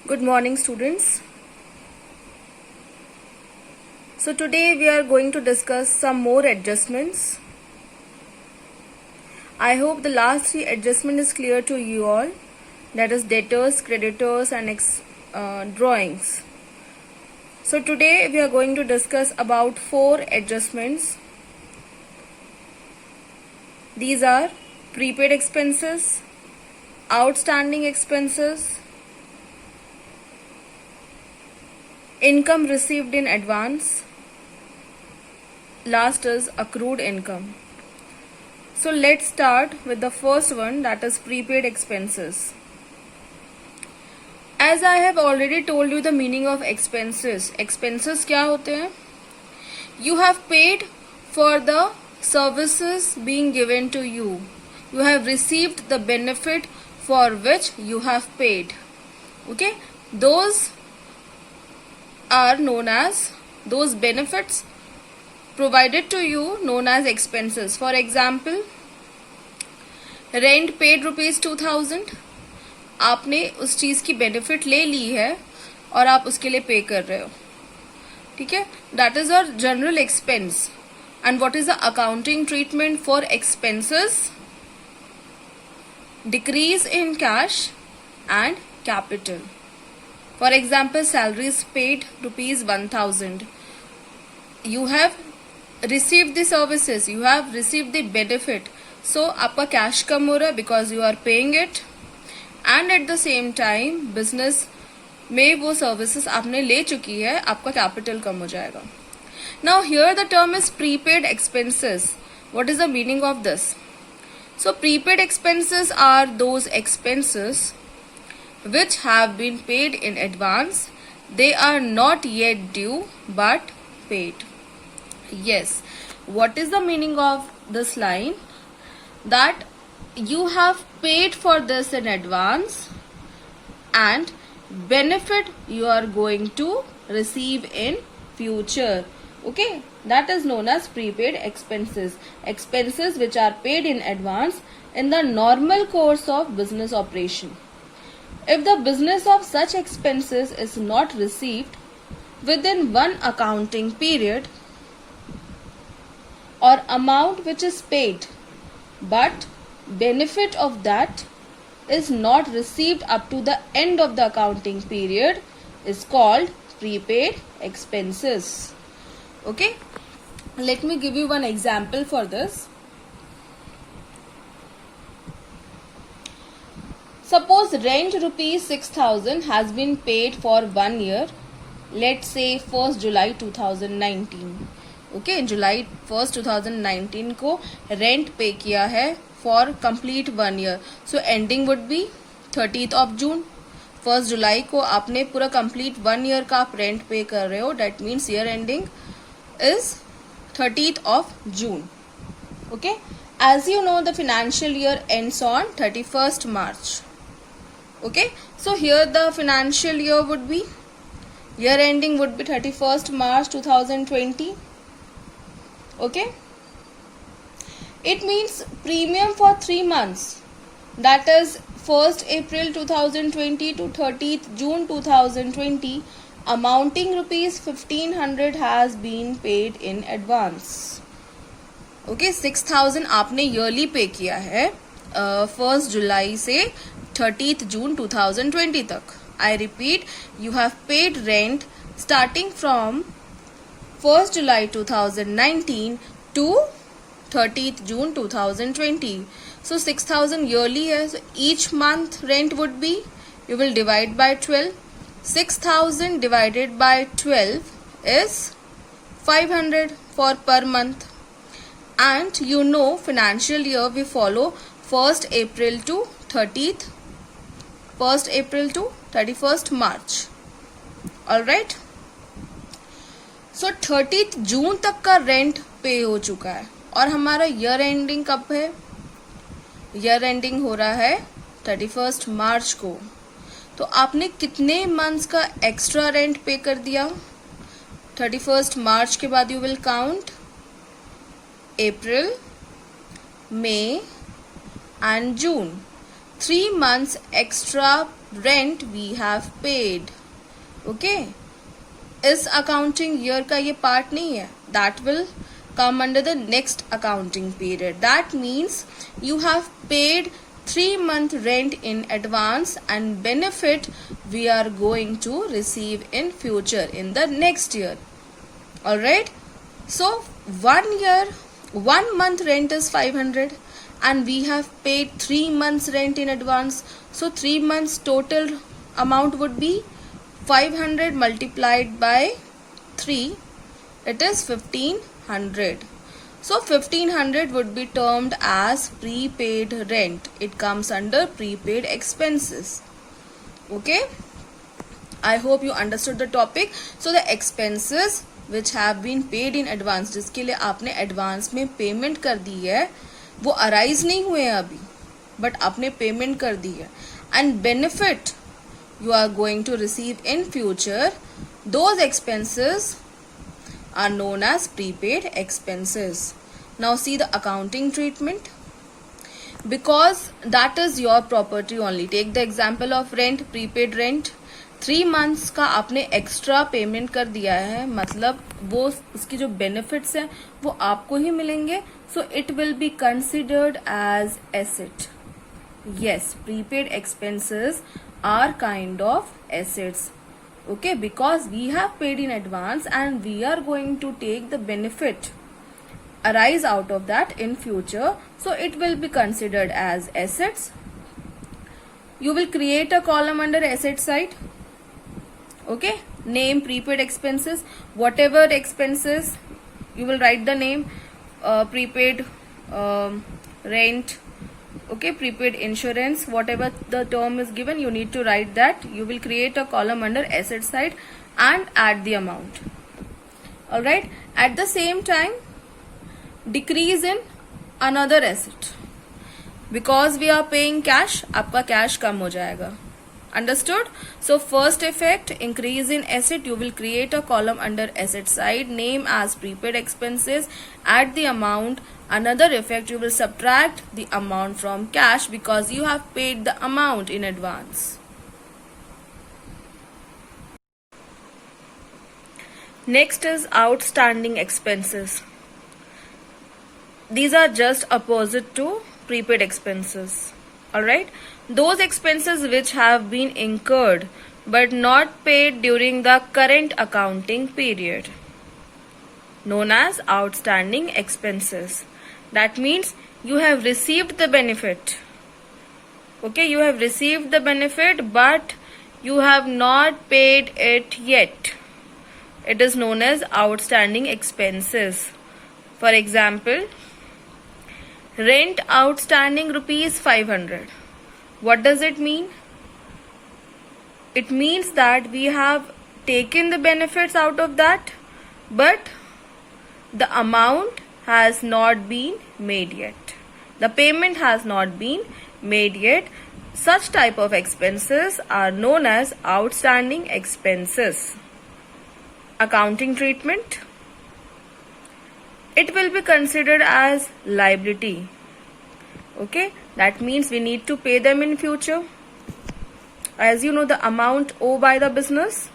Good morning, students. So today we are going to discuss some more adjustments. I hope the last three adjustment is clear to you all. That is debtors, creditors and drawings. So today we are going to discuss about four adjustments. These are prepaid expenses, outstanding expenses, income received in advance, last is accrued income. So let's start with the first one, that is prepaid expenses. As I have already told you the meaning of expenses. Expenses क्या होते हैं? You have paid for the services being given to you. You have received the benefit for which you have paid. Okay? Those are known as, those benefits provided to you known as expenses. For example, rent paid rupees 2000. आपने उस चीज की benefit ले ली है और आप उसके लिए पे कर रहे हो. ठीक है, that is our general expense. And what is the accounting treatment for expenses? Decrease in cash and capital. For example, salary is paid rupees 1000. You have received the services, you have received the benefit. So आपका cash कम हो रहा है because you are paying it, and at the same time business में वो services आपने ले चुकी है, आपका कैपिटल कम हो जाएगा. Now here the term is prepaid expenses. What is the meaning of this? So prepaid expenses are those expenses which have been paid in advance. They are not yet due but paid. Yes, what is the meaning of this line? That you have paid for this in advance and benefit you are going to receive in future. Okay, that is known as prepaid expenses. Expenses which are paid in advance in the normal course of business operation. If the business of such expenses is not received within one accounting period, or amount which is paid but benefit of that is not received up to the end of the accounting period, is called prepaid expenses. Okay, let me give you one example for this. Suppose rent rupees 6000 has been paid for 1 year, let's say 1st July 2019. Okay, July 1st 2019 को rent पे किया है for complete 1 year. So ending would be 30th of June. 1st July को आपने पूरा complete 1 year का आप rent पे कर रहे हो. That means year ending is 30th of June. Okay, as you know the financial year ends on 31st March. Okay, so here the financial year would be, year ending would be 31st March 2020. Okay, it means premium for 3 months, that is 1st April 2020 to 30th June 2020, amounting rupees 1500 has been paid in advance. Okay, 6000 आपने yearly पे किया है 1st July से 30th June 2020 तक. I repeat, you have paid rent starting from 1st July 2019 to 30th June 2020. So 6000 yearly है. So each month rent would be, you will divide by 12. 6000 divided by 12 is 500 for per month. And you know financial year we follow 1st April to 30th, 1st April to 31st March. Alright. So 30th June तक का rent पे हो चुका है और हमारा year ending कब है? ईयर एंडिंग हो रहा है 31st मार्च को. तो आपने कितने मंथ्स का एक्स्ट्रा रेंट पे कर दिया? 31st मार्च के बाद you will count April, May and June. 3 months extra rent we have paid. Okay, इस अकाउंटिंग ईयर का ये पार्ट नहीं है. That will come under the next accounting period. That means you have paid 3-month rent in advance, and benefit we are going to receive in future in the next year. Alright, so 1 year 1 month rent is 500 and we have paid 3 months rent in advance. So 3 months total amount would be 500 multiplied by 3, it is 1500. So 1500 would be termed as prepaid rent. It comes under prepaid expenses. Okay, I hope you understood the topic. So the expenses which have been paid in advance, जिसके लिए आपने advance में payment कर दी है, वो arise नहीं हुए हैं अभी, बट आपने पेमेंट कर दी है, and benefit you are going to receive in future, those expenses are known as prepaid expenses. Now see the accounting treatment. Because that is your property only. Take the example of rent, prepaid rent. 3 months का आपने extra payment कर दिया है, मतलब वो उसकी जो benefits हैं वो आपको ही मिलेंगे. So it will be considered as asset. Yes, prepaid expenses are kind of assets. Okay, because we have paid in advance and we are going to take the benefit arise out of that in future, so it will be considered as assets. You will create a column under asset side. Okay, name prepaid expenses. Whatever expenses, you will write the name, prepaid rent. Okay, prepaid insurance, whatever the term is given, you need to write that. You will create a column under asset side and add the amount. Alright, at the same time, decrease in another asset. Because we are paying cash, आपका cash कम हो जाएगा. Understood? So first effect, increase in asset, you will create a column under asset side, name as prepaid expenses, add the amount. Another effect, you will subtract the amount from cash because you have paid the amount in advance. Next is outstanding expenses. These are just opposite to prepaid expenses. Alright, those expenses which have been incurred but not paid during the current accounting period, known as outstanding expenses. That means you have received the benefit. Okay, you have received the benefit but you have not paid it yet. It is known as outstanding expenses. For example, rent outstanding rupees 500. What does it mean? It means that we have taken the benefits out of that, but the amount has not been made yet. The payment has not been made yet. Such type of expenses are known as outstanding expenses. Accounting treatment. It will be considered as liability. Okay, that means we need to pay them in future. As you know, the amount owed by the business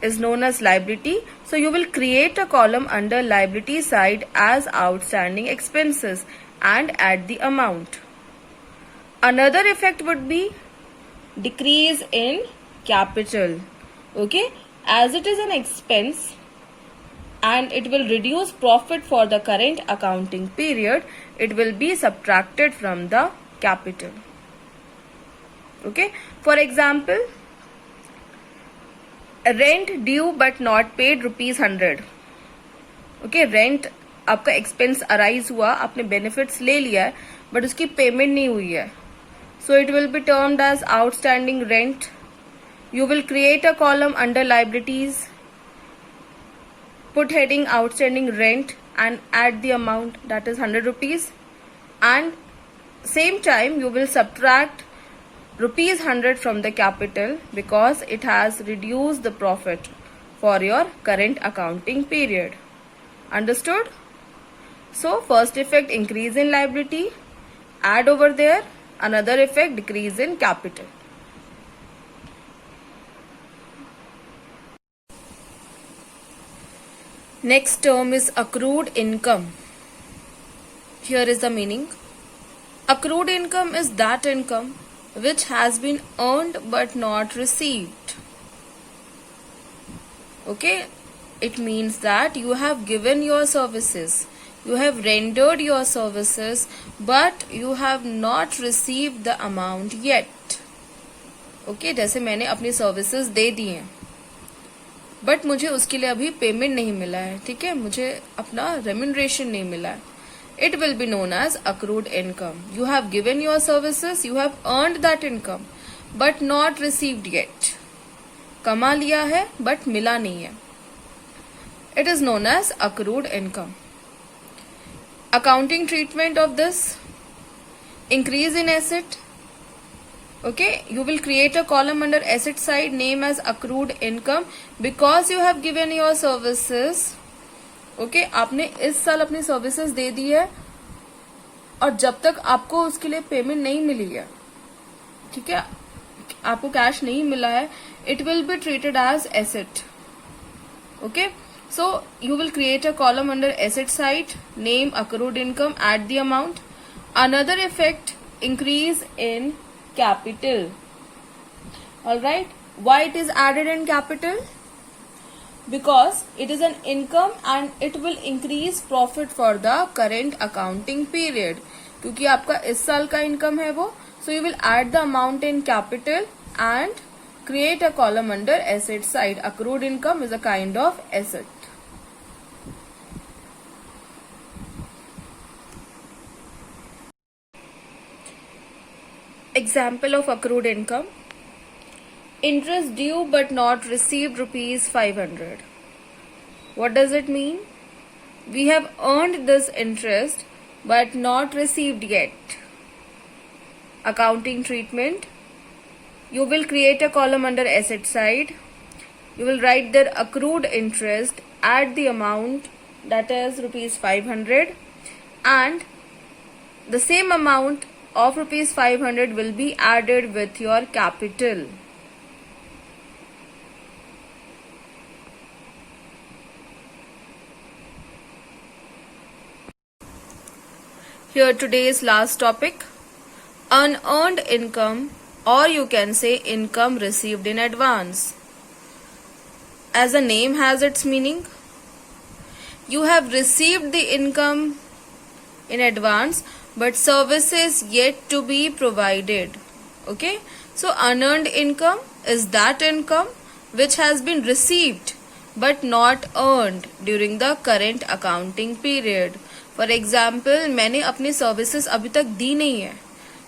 is known as liability. So you will create a column under liability side as outstanding expenses and add the amount. Another effect would be decrease in capital. Okay, as it is an expense and it will reduce profit for the current accounting period, it will be subtracted from the capital. Okay, for example, rent due but not paid rupees 100. Okay, rent आपका expense arise हुआ, आपने benefits ले लिया है but उसकी payment नहीं हुई है, so it will be termed as outstanding rent. You will create a column under liabilities, put heading outstanding rent and add the amount, that is 100 rupees, and same time you will subtract rupees 100 from the capital because it has reduced the profit for your current accounting period. Understood? So first effect, increase in liability, add over there Another effect, decrease in capital. Next term is accrued income. Here is the meaning. Accrued income is that income which has been earned but not received. Okay, it means that you have given your services, you have rendered your services, but you have not received the amount yet. Okay, जैसे मैंने अपनी services दे दी हैं but मुझे उसके लिए अभी payment नहीं मिला है, ठीक है, मुझे अपना रेम्यूनरेशन नहीं मिला है. It will be known as accrued income. You have given your services, you have earned that income, but not received yet. कमा लिया है बट मिला नहीं है. It is known as accrued income. Accounting treatment of this, increase in asset. Okay, you will create a column under asset side name as accrued income because you have given your services. Okay आपने इस साल अपनी services दे दी है और जब तक आपको उसके लिए पेमेंट नहीं मिली है, ठीक है, आपको कैश नहीं मिला है, it will be treated as asset. Okay, so you will create a column under asset side name accrued income at the amount. Another effect, increase in capital. Alright, why it is added in capital? Because it is an income and it will increase profit for the current accounting period. क्योंकि आपका इस साल का income है वो, so you will add the amount in capital and create a column under asset side. Accrued income is a kind of asset. Example of accrued income. Interest due but not received rupees 500. What does it mean? We have earned this interest but not received yet. Accounting treatment. You will create a column under asset side. You will write there accrued interest at the amount, that is rupees 500, and the same amount of rupees 500 will be added with your capital. Here today's last topic, unearned income, or you can say income received in advance. As the name has its meaning, you have received the income in advance but services yet to be provided. Okay, so unearned income is that income which has been received but not earned during the current accounting period. For example, मैंने अपनी services अभी तक दी नहीं है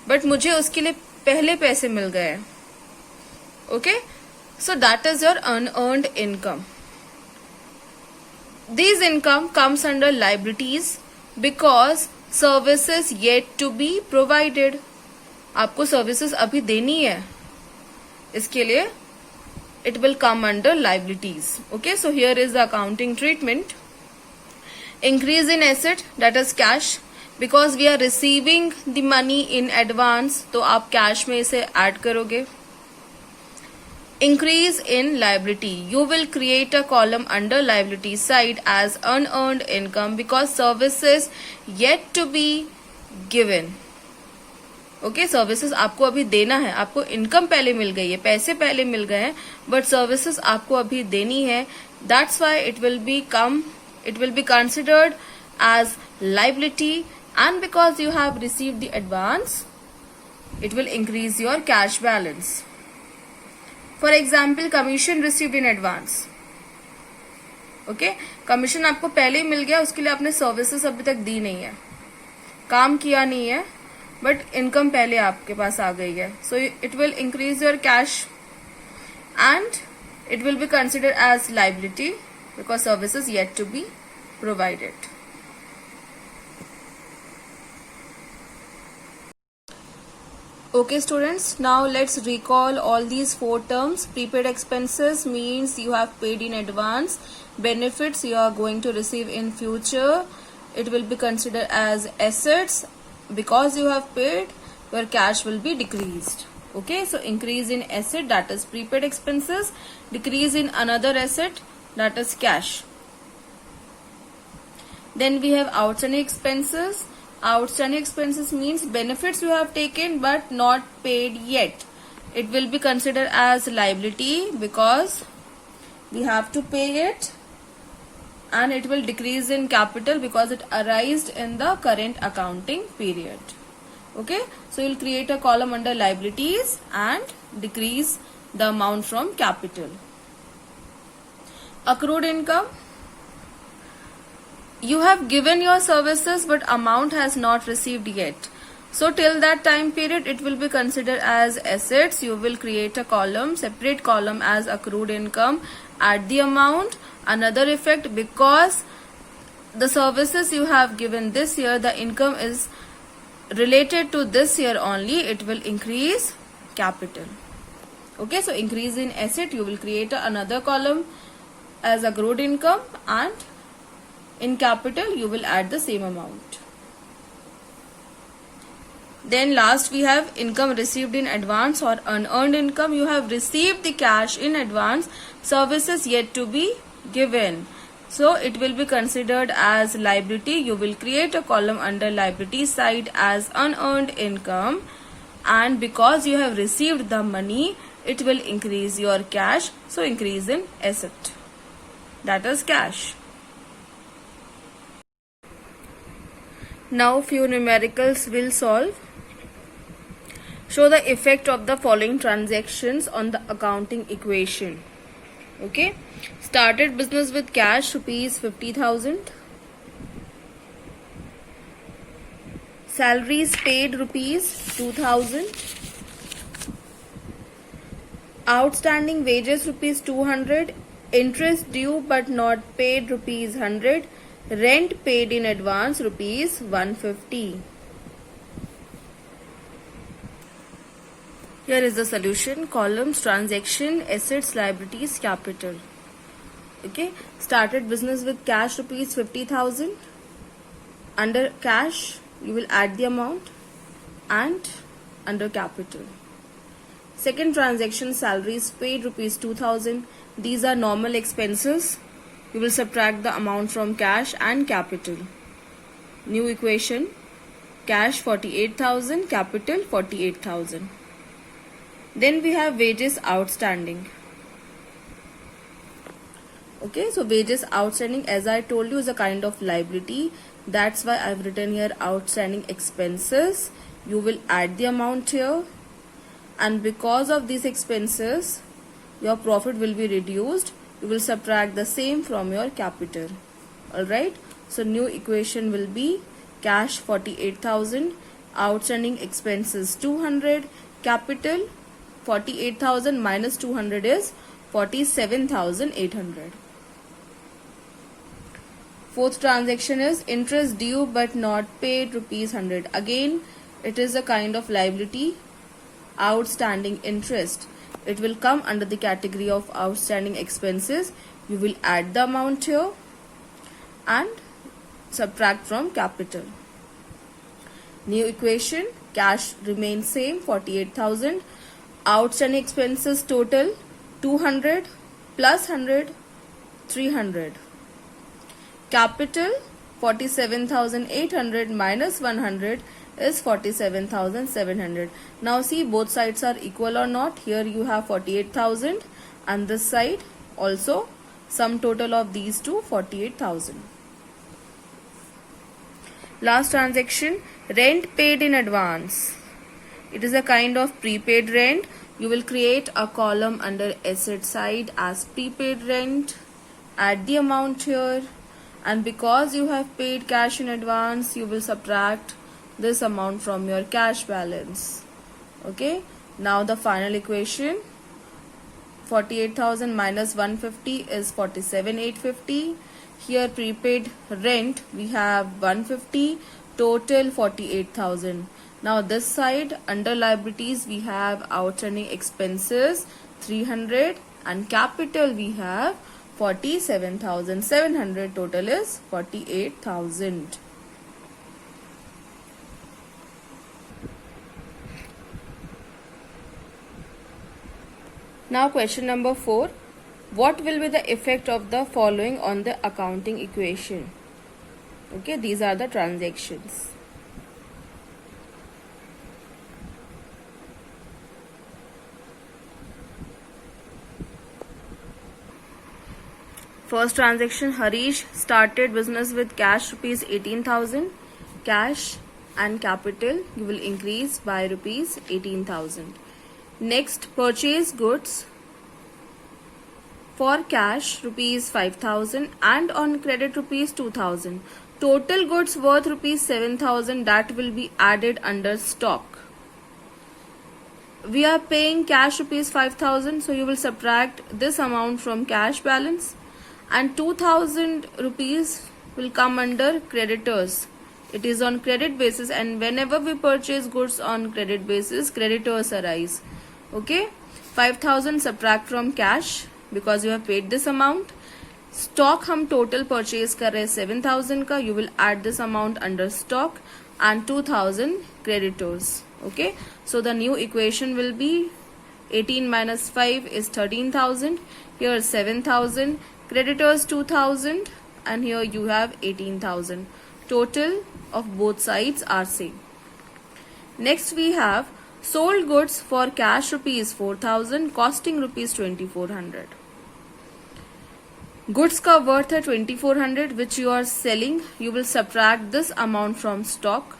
but मुझे उसके लिए पहले पैसे मिल गए हैं. Okay, so that is your unearned income. This income comes under liabilities because services yet to be provided. आपको सर्विसेज अभी देनी है, इसके लिए it will come under liabilities. Okay, so here is the accounting treatment. Increase in asset, that is cash, because we are receiving the money in advance, तो आप cash में इसे add करोगे. Increase in liability, you will create a column under liability side as unearned income because services yet to be given. Okay, services आपको अभी देना है, आपको income पहले मिल गई है, पैसे पहले मिल गए हैं, but services आपको अभी देनी है. That's why it will be considered as liability, and because you have received the advance, it will increase your cash balance. For example, commission received in advance. Okay, commission आपको पहले ही मिल गया, उसके लिए आपने सर्विसेज अभी तक दी नहीं है, काम किया नहीं है, बट इनकम पहले आपके पास आ गई है. So it will increase your cash and it will be considered as liability because services yet to be provided. Okay students, now let's recall all these four terms. Prepaid expenses means you have paid in advance. Benefits you are going to receive in future. It will be considered as assets because you have paid. your cash will be decreased. Okay, so increase in asset, that is prepaid expenses, decrease in another asset, that is cash. Then we have outstanding expenses. Outstanding expenses means benefits you have taken but not paid yet. It will be considered as liability because we have to pay it, and it will decrease in capital because it arose in the current accounting period. Okay, so you'll create a column under liabilities and decrease the amount from capital. Accrued income. You have given your services but amount has not received yet. So till that time period it will be considered as assets. You will create a column, separate column as accrued income, add the amount. Another effect, because the services you have given this year, the income is related to this year only, it will increase capital. Okay, so increase in asset, you will create another column as accrued income, and in capital you will add the same amount. Then last we have income received in advance or unearned income. You have received the cash in advance, services yet to be given. So it will be considered as liability. You will create a column under liability side as unearned income, and because you have received the money, it will increase your cash. So increase in asset, that is cash. Now few numericals will solve. Show the effect of the following transactions on the accounting equation. Okay, started business with cash rupees 50,000, salaries paid rupees 2,000, outstanding wages rupees 200, interest due but not paid rupees 100, rent paid in advance rupees 150. Here is the solution. Columns, transaction, assets, liabilities, capital. Okay, started business with cash rupees 50,000. Under cash you will add the amount, and under capital. Second transaction, salaries paid rupees 2,000. These are normal expenses. You will subtract the amount from cash and capital. New equation, cash 48,000, capital 48,000. Then we have wages outstanding. Okay, so wages outstanding, as I told you, is a kind of liability. That's why I've written here outstanding expenses. You will add the amount here, and because of these expenses your profit will be reduced. You will subtract the same from your capital. Alright, so new equation will be cash 48,000, outstanding expenses 200, capital 48,000 minus 200 is 47,800. Fourth transaction is interest due but not paid rupees 100. Again, it is a kind of liability. Outstanding interest, it will come under the category of outstanding expenses. You will add the amount here and subtract from capital. New equation, cash remains same 48,000, outstanding expenses total 200 plus 100 300, capital 47,800 minus 100 is 47,700. Now see, both sides are equal or not. Here you have 48,000 and this side also, sum total of these two 48,000. Last transaction, rent paid in advance. It is a kind of prepaid rent. You will create a column under asset side as prepaid rent, add the amount here, and because you have paid cash in advance, you will subtract this amount from your cash balance. Okay, now the final equation, 48,000 minus 150 is 47,850. Here prepaid rent we have 150, total 48,000. Now this side under liabilities we have outstanding expenses 300 and capital we have 47,700. Total is 48,000. Now question number 4. What will be the effect of the following on the accounting equation? Okay, these are the transactions. First transaction, Harish started business with cash rupees 18,000. Cash and capital you will increase by rupees 18,000. Next, purchase goods for cash rupees 5,000 and on credit rupees 2,000. Total goods worth rupees 7,000 that will be added under stock. We are paying cash rupees 5,000, so you will subtract this amount from cash balance, and 2,000 rupees will come under creditors. It is on credit basis, and whenever we purchase goods on credit basis, creditors arise. Okay, 5,000 subtract from cash because you have paid this amount. Stock हम total purchase कर रहे 7,000 का, you will add this amount under stock, and 2,000 creditors. Okay, so the new equation will be 18 minus 5 is 13,000. Here 7,000, creditors 2,000, and here you have 18,000. Total of both sides are same. Next we have sold goods for cash rupees 4,000, costing rupees 2,400. Goods का worth है 2,400 which you are selling. You will subtract this amount from stock.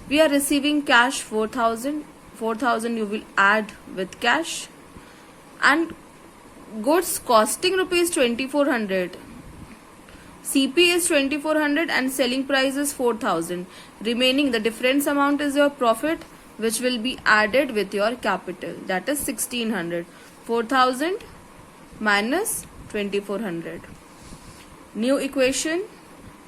We are receiving cash 4,000. 4,000 you will add with cash, and goods costing rupees 2,400. CP is 2,400 and selling price is 4,000. Remaining the difference amount is your profit, which will be added with your capital, that is 1,600. 4,000 minus 2,400. New equation,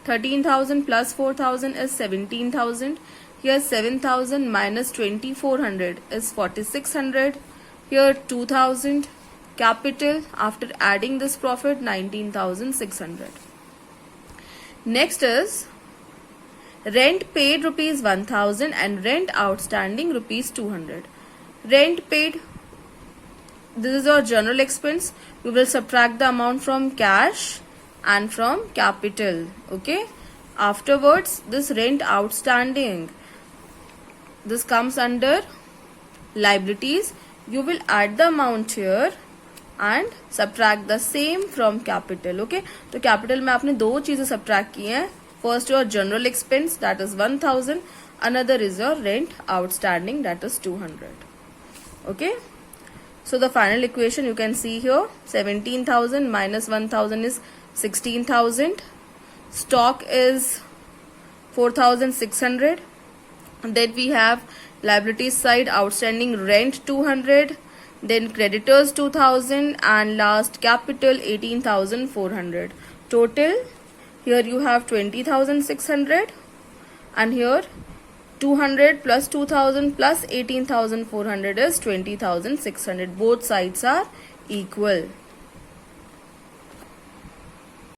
13,000 plus 4,000 is 17,000. Here 7,000 minus 2,400 is 4,600. Here 2,000. Capital after adding this profit 19,600. Next is rent paid rupees 1,000 and rent outstanding rupees 200. Rent paid, this is your general expense. You will subtract the amount from cash and from capital. Okay, afterwards this rent outstanding, this comes under liabilities. You will add the amount here and subtract the same from capital. Okay, तो capital में आपने दो चीजें subtract की हैं. First your general expense, that is 1,000. Another is your rent outstanding, that is 200. Okay, so the final equation you can see here, 17,000 minus 1,000 is 16,000. Stock is 4,600. Then we have liabilities side, outstanding rent 200, then creditors 2,000, and last capital 18,400. Total here you have 20,600, and here 200 plus 2,000 plus 18,400 is 20,600. Both sides are equal.